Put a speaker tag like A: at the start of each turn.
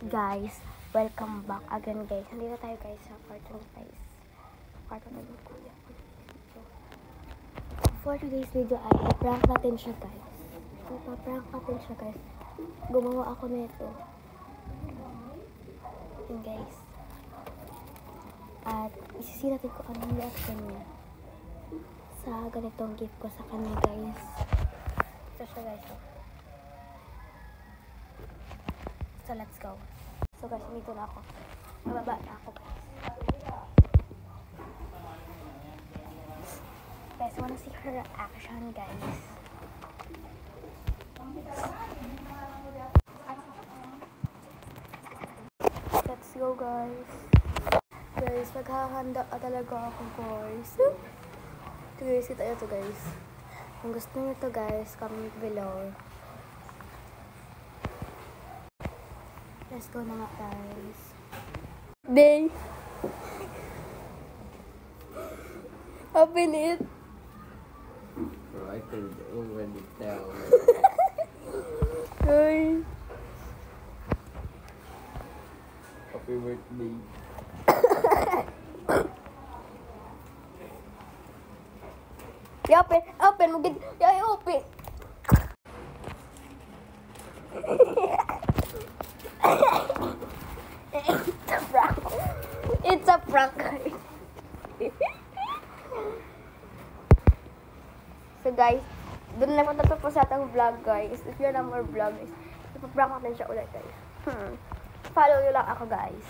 A: Guys, welcome back again guys. Nandito tayo guys sa cartoon guys. Cartoon na yung kuya. For today's video ay iprank natin siya guys. Ipaprank natin siya guys. Gumawa ako nito. Yun guys. At isisi natin kung anong reaction niya sa ganitong gift ko sa kanya guys. Ito siya guys. So let's go. So guys, dito na ako. Mababa na ako guys. Guys, wanna see her reaction guys. Let's go guys. Guys, maghahanda talaga ako guys. Ito guys, kita ito guys. Kung gusto nyo ito guys, comment below. Let's go na nga guys. Day! Open it!
B: Bro, I can already tell.
A: Hey!
B: Happy birthday.
A: Open! Open! Magid! Open! It's a prank. It's a prank. So guys, doon na matatapos sa atang vlog guys. If you're na more vlog guys, ipaprank natin siya ulit guys. Follow nyo lang ako guys.